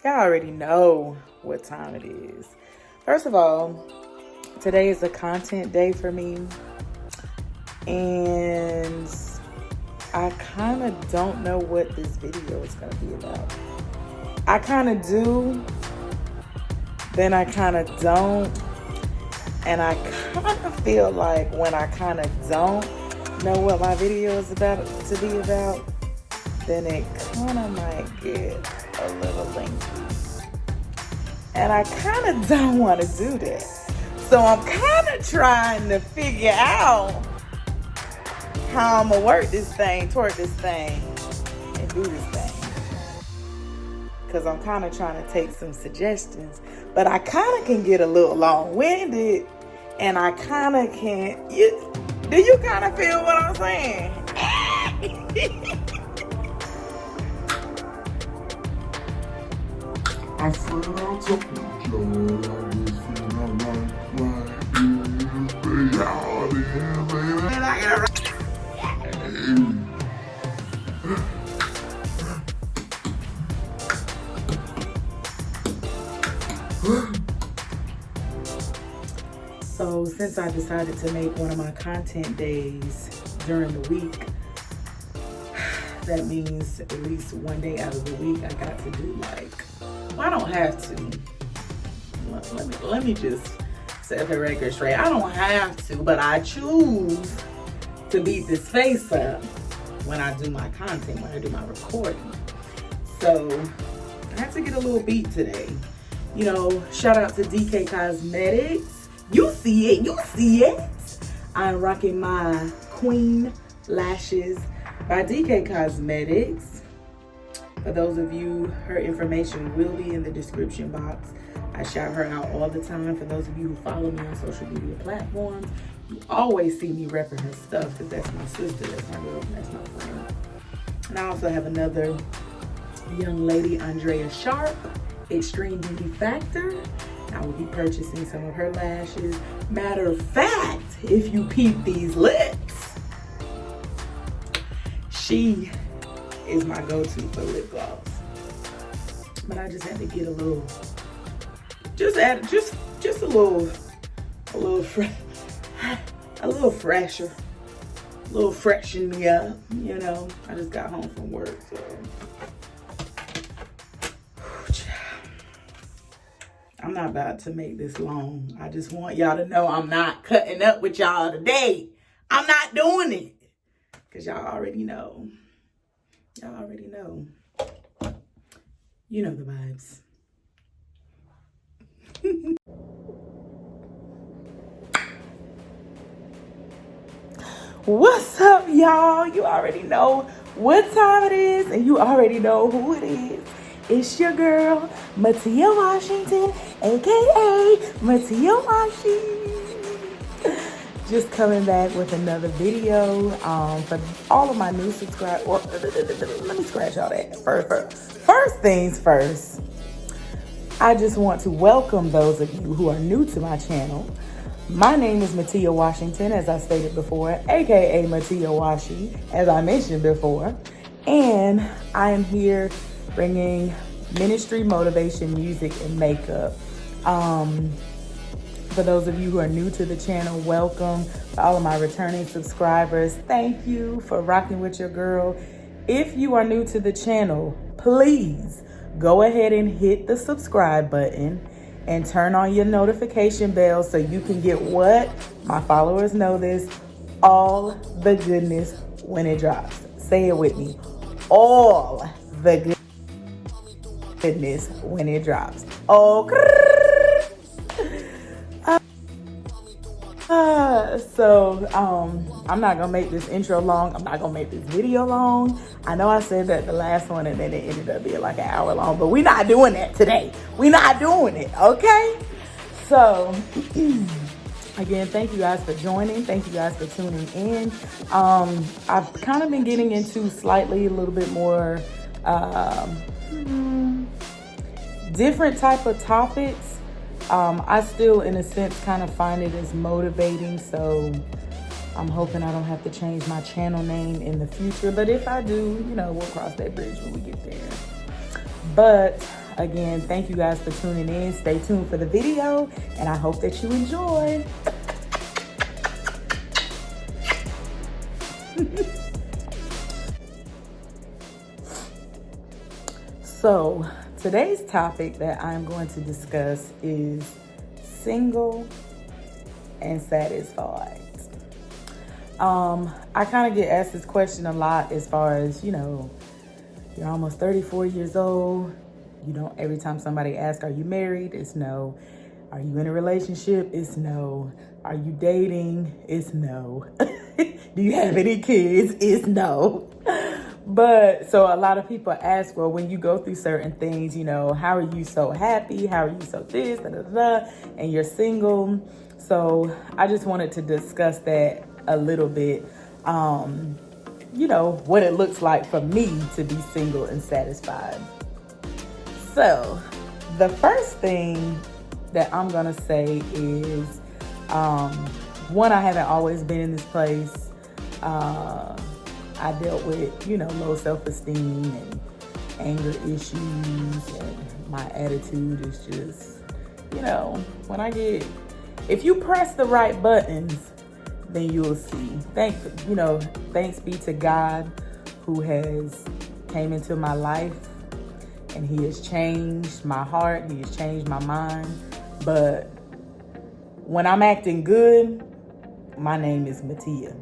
Y'all already know what time it is. First of all, today is a content day for me. And I kind of don't know what this video is going to be about. I kind of do, then I kind of don't. And I kind of feel like when I kind of don't know what my video is about to be about, then it kind of might get a little lengthy. And I kind of don't want to do that. So I'm kind of trying to figure out how I'm going to work this thing, toward this thing, and do this thing. Because I'm kind of trying to take some suggestions. But I kind of can get a little long-winded. And I kind of can't. Do you kind of feel what I'm saying? I said I'll talk to Joe. I just feel right out here, baby. And I gotta. So since I decided to make one of my content days during the week, that means at least one day out of the week I got to do well, I don't have to. Let me just set the record straight. I don't have to, but I choose to beat this face up when I do my content, when I do my recording. So I have to get a little beat today. You know, shout out to DK Cosmetics. You see it. I'm rocking my Queen Lashes by DK Cosmetics. For those of you, her information will be in the description box. I shout her out all the time. For those of you who follow me on social media platforms, you always see me repping her stuff because that's my sister, that's my girl, that's my friend. And I also have another young lady, Andrea Sharp, Extreme Beauty Factor. I will be purchasing some of her lashes. Matter of fact, if you peep these lips, she is my go-to for lip gloss. But I just had to get a little, just a little fresher, a little freshen me up, you know. I just got home from work, so. I'm not about to make this long. I just want y'all to know I'm not cutting up with y'all today. I'm not doing it. Because y'all already know. Y'all already know. You know the vibes. What's up, y'all? You already know what time it is. And you already know who it is. It's your girl, Mattia Washington, aka Mattia Washi. Just coming back with another video for all of my new subscribers. Let me scratch all that. First things first, I just want to welcome those of you who are new to my channel. My name is Mattia Washington, as I stated before, aka Mattia Washi, as I mentioned before. And I am here bringing ministry, motivation, music, and makeup. For those of you who are new to the channel, welcome. For all of my returning subscribers, thank you for rocking with your girl. If you are new to the channel, please go ahead and hit the subscribe button and turn on your notification bell so you can get what? My followers know this, all the goodness when it drops. Say it with me. All the goodness when it drops. Oh, I'm not gonna make this intro long. I'm not gonna make this video long. I know I said that the last one and then it ended up being like an hour long, but we're not doing that today. We're not doing it, okay? So again, thank you guys for joining. Thank you guys for tuning in. I've kind of been getting into a little bit more different type of topics. I still, in a sense, kind of find it as motivating. So I'm hoping I don't have to change my channel name in the future. But if I do, you know, we'll cross that bridge when we get there. But again, thank you guys for tuning in. Stay tuned for the video, and I hope that you enjoy. So, today's topic that I'm going to discuss is single and satisfied. I kind of get asked this question a lot as far as, you're almost 34 years old. Every time somebody asks, are you married? It's no. Are you in a relationship? It's no. Are you dating? It's no. Do you have any kids? It's no. But so a lot of people ask, well, when you go through certain things, how are you so happy? How are you so this, da, da, da, and you're single? So I just wanted to discuss that a little bit. What it looks like for me to be single and satisfied. So the first thing that I'm going to say is, one, I haven't always been in this place. I dealt with, low self-esteem and anger issues, and my attitude is just, if you press the right buttons, then you'll see. Thanks be to God who has came into my life, and he has changed my heart. He has changed my mind. But when I'm acting good, my name is Mattia.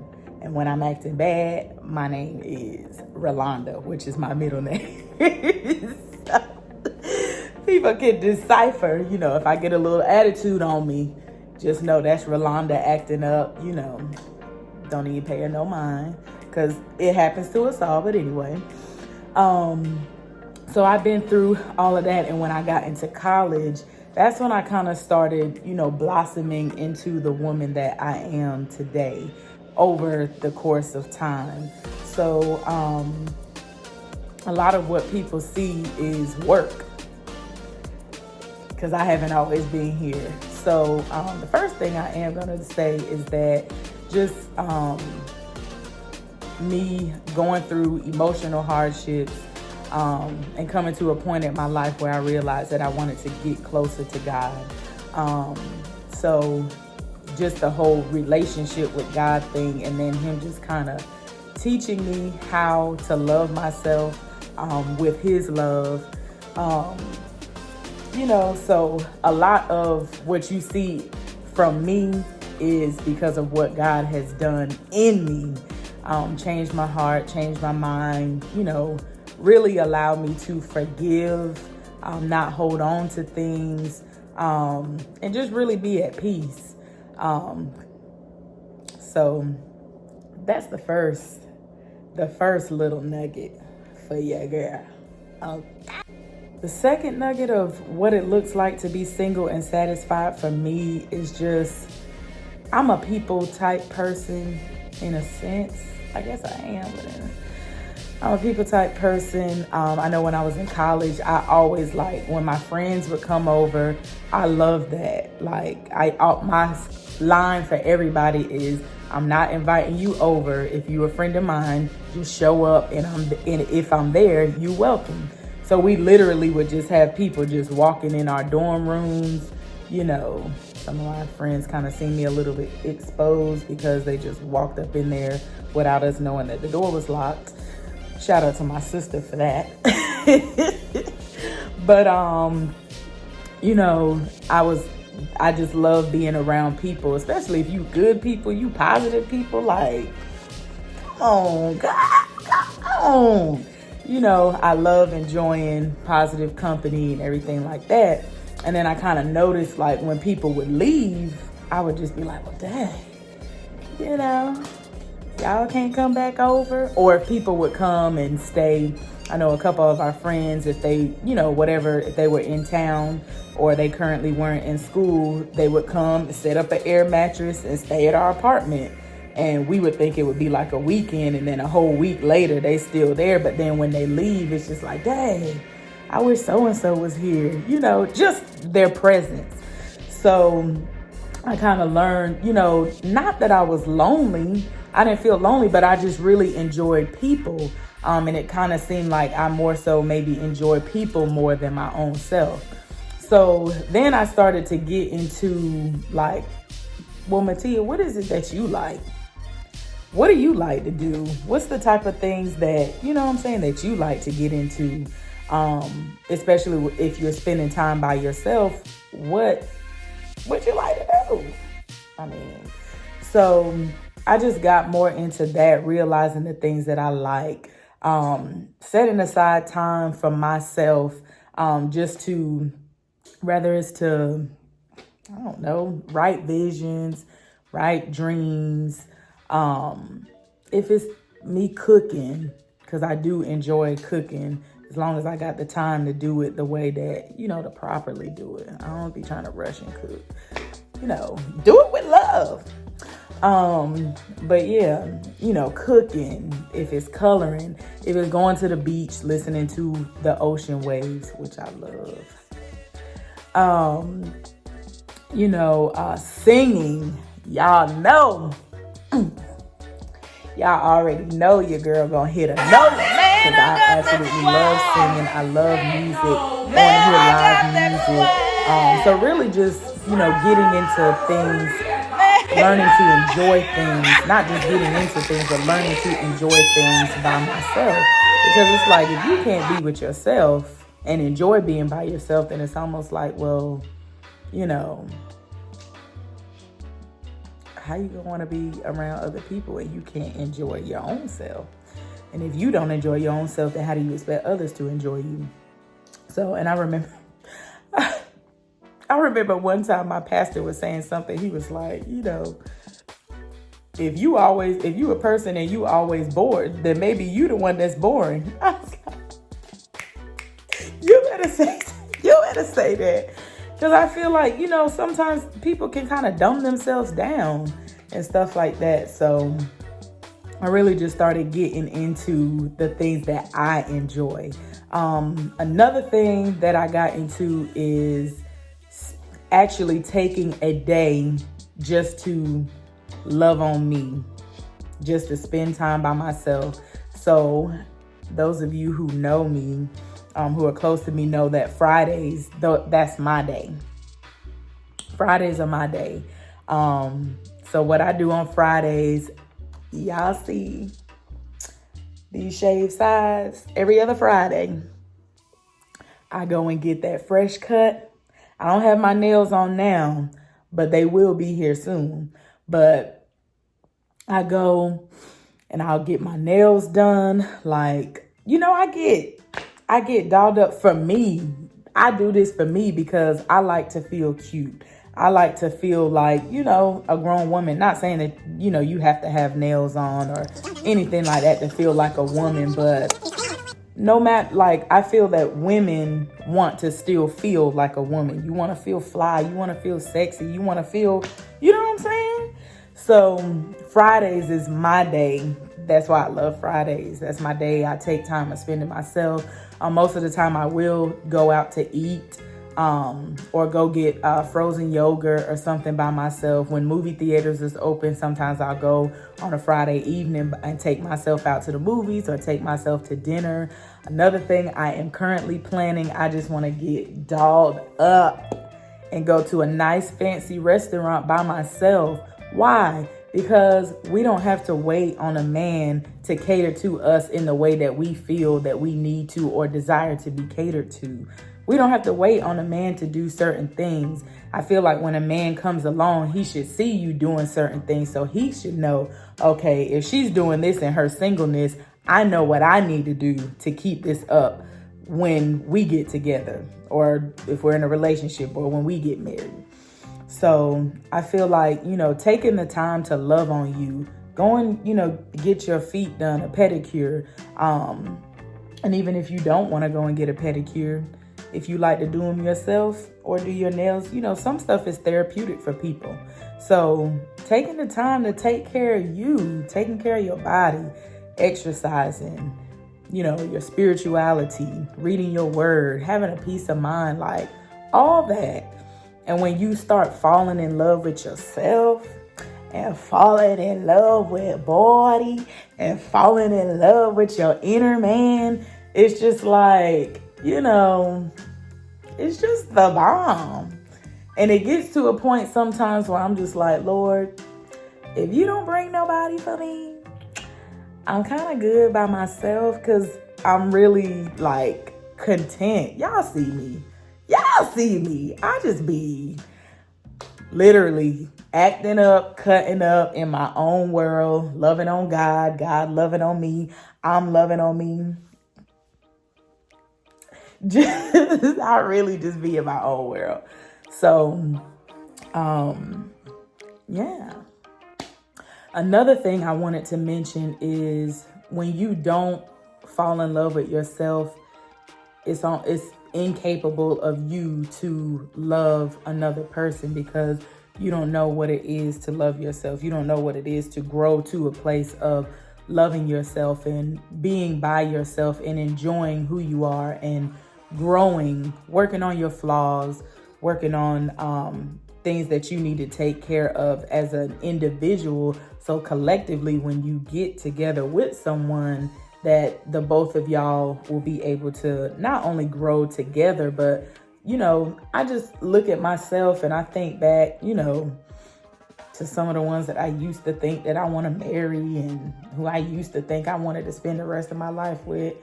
And when I'm acting bad, my name is Rolanda, which is my middle name. So, people can decipher, if I get a little attitude on me, just know that's Rolanda acting up, Don't even pay her no mind, because it happens to us all. But anyway, so I've been through all of that. And when I got into college, that's when I kind of started, blossoming into the woman that I am today over the course of time. So a lot of what people see is work, because I haven't always been here. So the first thing I am going to say is that just me going through emotional hardships and coming to a point in my life where I realized that I wanted to get closer to God. So just the whole relationship with God thing, and then him just kind of teaching me how to love myself with his love. So a lot of what you see from me is because of what God has done in me. Changed my heart, changed my mind, really allowed me to forgive, not hold on to things, and just really be at peace. So that's the first little nugget for your girl. Okay. The second nugget of what it looks like to be single and satisfied for me is just, I'm a people type person in a sense. I guess I am, but I'm a people type person. I know when I was in college, I always when my friends would come over, I love that. My line for everybody is, I'm not inviting you over. If you're a friend of mine, just show up, and if I'm there, you welcome. So we literally would just have people just walking in our dorm rooms. Some of my friends kind of seen me a little bit exposed because they just walked up in there without us knowing that the door was locked. Shout out to my sister for that. But, I just love being around people, especially if you good people, you positive people. Come on, God, come on. I love enjoying positive company and everything like that. And then I kind of noticed, when people would leave, I would just be like, well, dang, y'all can't come back over. Or if people would come and stay, I know a couple of our friends, if they, if they were in town or they currently weren't in school, they would come, set up an air mattress and stay at our apartment. And we would think it would be like a weekend, and then a whole week later, they still there. But then when they leave, it's just like, dang, I wish so-and-so was here, just their presence. So I kind of learned, not that I was lonely. I didn't feel lonely, but I just really enjoyed people. And it kind of seemed like I more so maybe enjoy people more than my own self. So then I started to get into like, well, Mattia, what is it that you like? What do you like to do? What's the type of things that, you know what I'm saying, that you like to get into? Especially if you're spending time by yourself, what you like to do? I mean, so I just got more into that, realizing the things that I like, setting aside time for myself, just to, whether it's to, I don't know, write visions, write dreams. If it's me cooking, because I do enjoy cooking, as long as I got the time to do it the way that, to properly do it. I don't be trying to rush and cook. Do it with love. But yeah, cooking, if it's coloring, if it's going to the beach, listening to the ocean waves, which I love. Singing, y'all know. Y'all already know your girl gonna hit a note. Because I absolutely love singing. I love music. I want to hear live music. So really just, getting into things, learning to enjoy things, not just getting into things, but learning to enjoy things by myself. Because it's like, if you can't be with yourself and enjoy being by yourself, then it's almost like, well, how you gonna want to be around other people and you can't enjoy your own self? And if you don't enjoy your own self, then how do you expect others to enjoy you? So, and I remember one time my pastor was saying something. He was like, if you a person and you always bored, then maybe you the one that's boring. I was like, you better say that. Because I feel like, sometimes people can kind of dumb themselves down and stuff like that. So I really just started getting into the things that I enjoy. Another thing that I got into is actually taking a day just to love on me, just to spend time by myself. So those of you who know me, who are close to me, know that Fridays, that's my day. Fridays are my day. So what I do on Fridays, y'all see these shaved sides every other Friday. I go and get that fresh cut. I don't have my nails on now, but they will be here soon. But I go and I'll get my nails done. Like, I get dolled up for me. I do this for me because I like to feel cute. I like to feel like, a grown woman. Not saying that, you have to have nails on or anything like that to feel like a woman. But no matter, I feel that women want to still feel like a woman. You want to feel fly. You want to feel sexy. You want to feel, you know what I'm saying? So Fridays is my day. That's why I love Fridays. That's my day. I take time to spend it myself. Most of the time I will go out to eat or go get frozen yogurt or something by myself. When movie theaters is open, sometimes I'll go on a Friday evening and take myself out to the movies or take myself to dinner. Another thing I am currently planning, I just want to get dolled up and go to a nice fancy restaurant by myself. Why? Because we don't have to wait on a man to cater to us in the way that we feel that we need to or desire to be catered to. We don't have to wait on a man to do certain things. I feel like when a man comes along, he should see you doing certain things. So he should know, okay, if she's doing this in her singleness, I know what I need to do to keep this up when we get together, or if we're in a relationship, or when we get married. So I feel like, taking the time to love on you, going, get your feet done, a pedicure. And even if you don't want to go and get a pedicure, if you like to do them yourself or do your nails, some stuff is therapeutic for people. So taking the time to take care of you, taking care of your body, exercising, your spirituality, reading your word, having a peace of mind, like all that. And when you start falling in love with yourself and falling in love with body and falling in love with your inner man. It's just like, it's just the bomb. And it gets to a point sometimes where I'm just like, Lord, if you don't bring nobody for me, I'm kind of good by myself, because I'm really like content. Y'all see me. I just be literally acting up, cutting up in my own world, loving on God, God loving on me, I'm loving on me. I really just be in my own world. So, yeah. Another thing I wanted to mention is when you don't fall in love with yourself, it's incapable of you to love another person, because you don't know what it is to love yourself. You don't know what it is to grow to a place of loving yourself and being by yourself and enjoying who you are and growing, working on your flaws, working on things that you need to take care of as an individual. So collectively, when you get together with someone, that the both of y'all will be able to not only grow together, but, I just look at myself and I think back, to some of the ones that I used to think that I want to marry and who I used to think I wanted to spend the rest of my life with.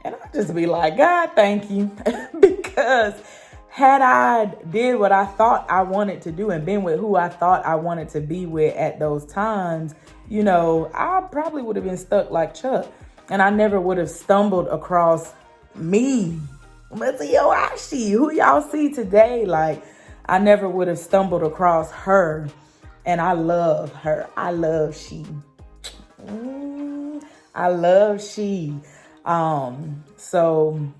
And I just be like, God, thank you. Because had I did what I thought I wanted to do and been with who I thought I wanted to be with at those times, I probably would have been stuck like Chuck. And I never would have stumbled across me, Matsuyoshi, who y'all see today. Like, I never would have stumbled across her. And I love her. I love she. I love she. So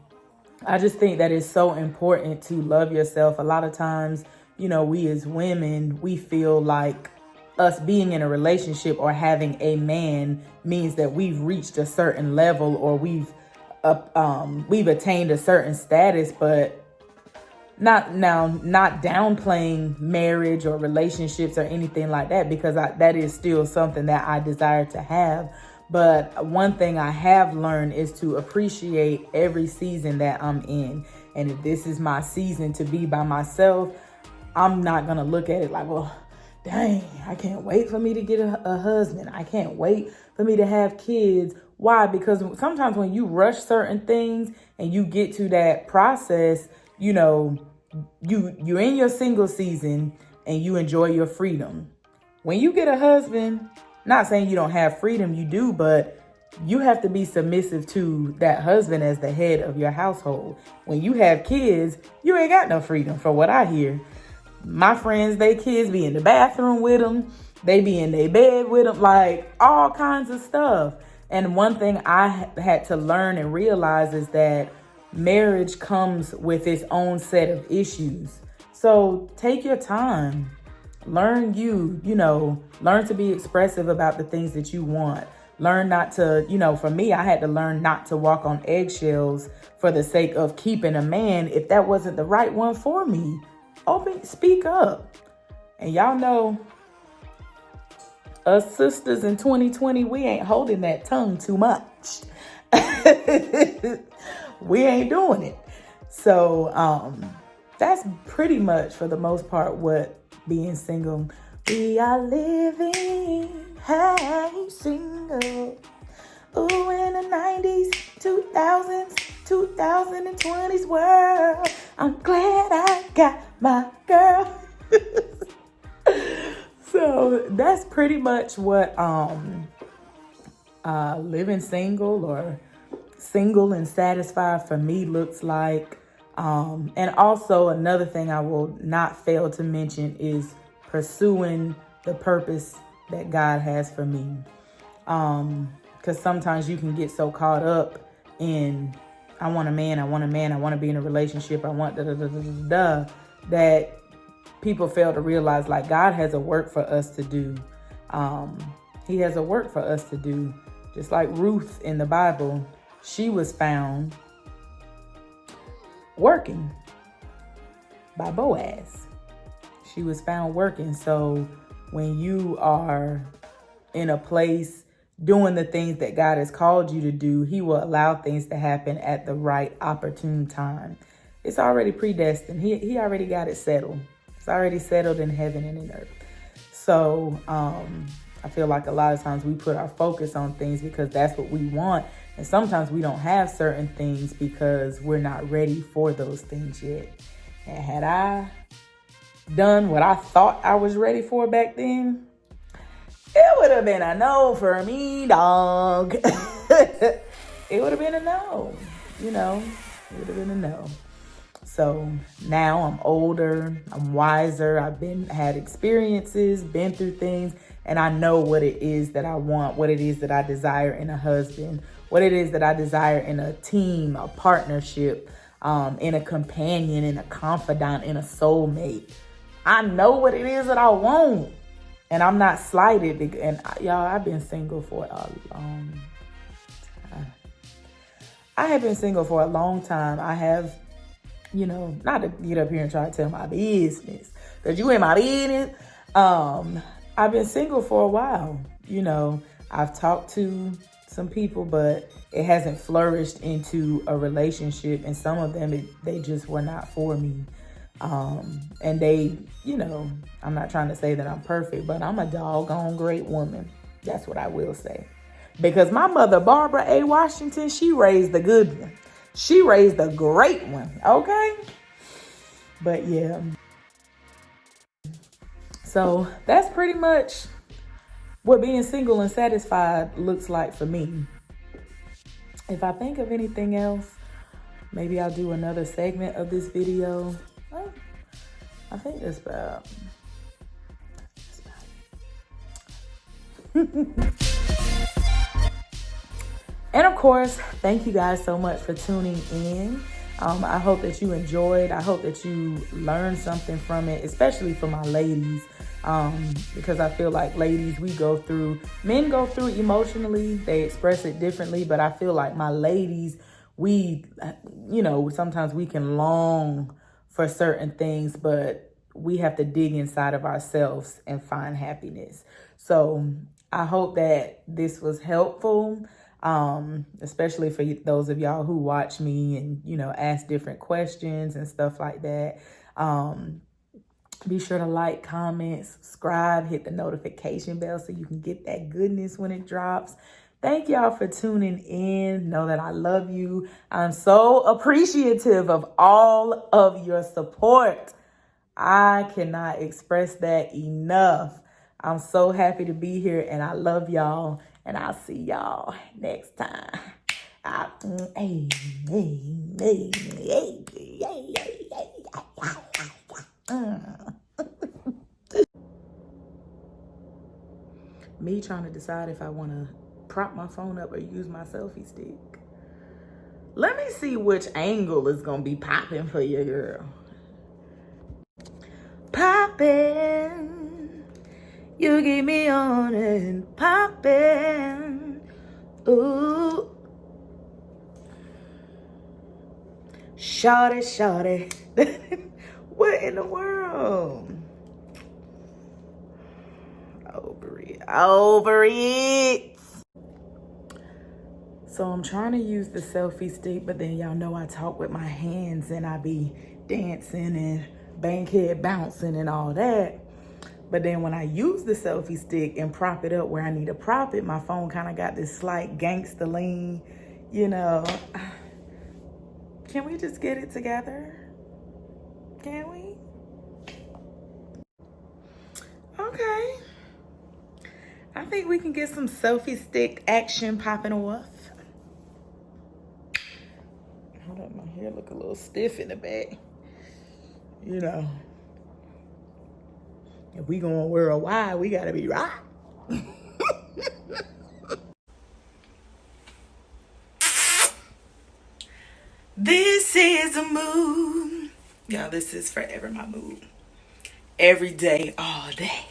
I just think that it's so important to love yourself. A lot of times, we as women, we feel like us being in a relationship or having a man means that we've reached a certain level or we've attained a certain status, but not downplaying marriage or relationships or anything like that, because that is still something that I desire to have. But one thing I have learned is to appreciate every season that I'm in. And if this is my season to be by myself, I'm not going to look at it like, well, dang, I can't wait for me to get a husband. I can't wait for me to have kids. Why? Because sometimes when you rush certain things and you get to that process, you're in your single season and you enjoy your freedom. When you get a husband, not saying you don't have freedom, you do, but you have to be submissive to that husband as the head of your household. When you have kids, you ain't got no freedom, for what I hear. My friends, they kids be in the bathroom with them. They be in their bed with them, like all kinds of stuff. And one thing I had to learn and realize is that marriage comes with its own set of issues. So take your time. Learn learn to be expressive about the things that you want. Learn not to, for me, I had to learn not to walk on eggshells for the sake of keeping a man if that wasn't the right one for me. Speak up. And y'all know, us sisters in 2020, we ain't holding that tongue too much. We ain't doing it. So that's pretty much, for the most part, what being single. We are living, hey, single. Ooh, in the 90s, 2000s, 2020s world. I'm glad I got my girl. So that's pretty much what living single or single and satisfied for me looks like. And also another thing I will not fail to mention is pursuing the purpose that God has for me. Because sometimes you can get so caught up in, I want a man, I want to be in a relationship, I want that people fail to realize, like, God has a work for us to do. He has a work for us to do. Just like Ruth in the Bible, she was found working by Boaz. She was found working. So when you are in a place doing the things that God has called you to do, he will allow things to happen at the right opportune time. It's already predestined. He already got it settled. It's already settled in heaven and in earth. So I feel like a lot of times we put our focus on things because that's what we want. And sometimes we don't have certain things because we're not ready for those things yet. And had I done what I thought I was ready for back then, it would have been a no for me, dog. It would have been a no, you know, it would have been a no. So now I'm older, I'm wiser, I've had experiences, been through things, and I know what it is that I want, what it is that I desire in a husband, what it is that I desire in a team, a partnership, in a companion, in a confidant, in a soulmate. I know what it is that I want. And I'm not slighted. And y'all, I've been single for a long time. I have been single for a long time. I have, you know, not to get up here and try to tell my business, because you in my business. I've been single for a while. You know, I've talked to some people, but it hasn't flourished into a relationship. And some of them, they just were not for me. And they, you know, I'm not trying to say that I'm perfect, but I'm a doggone great woman. That's what I will say. Because my mother, Barbara A. Washington, she raised the good one. She raised a great one, okay? But yeah. So that's pretty much what being single and satisfied looks like for me. If I think of anything else, maybe I'll do another segment of this video. I think that's about And of course, thank you guys so much for tuning in. I hope that you enjoyed. I hope that you learned something from it, especially for my ladies. Because I feel like ladies, men go through emotionally, they express it differently, but I feel like my ladies, sometimes we can long for certain things, but we have to dig inside of ourselves and find happiness. So I hope that this was helpful, especially for those of y'all who watch me and, ask different questions and stuff like that. Be sure to like, comment, subscribe, hit the notification bell so you can get that goodness when it drops. Thank y'all for tuning in. Know that I love you. I'm so appreciative of all of your support. I cannot express that enough. I'm so happy to be here and I love y'all. And I'll see y'all next time. Me trying to decide if I want to prop my phone up or use my selfie stick. Let me see which angle is going to be popping for you, girl. Popping. You get me on and popping. Ooh. Shorty. What in the world? Over it. So I'm trying to use the selfie stick, but then y'all know I talk with my hands and I be dancing and bankhead bouncing and all that. But then when I use the selfie stick and prop it up where I need to prop it, my phone kind of got this slight gangster lean, Can we just get it together? Can we? Okay. I think we can get some selfie stick action popping off. Hold on, my hair look a little stiff in the back. If we going worldwide, we gotta be right. This is a mood. Y'all, this is forever my mood. Every day, all day.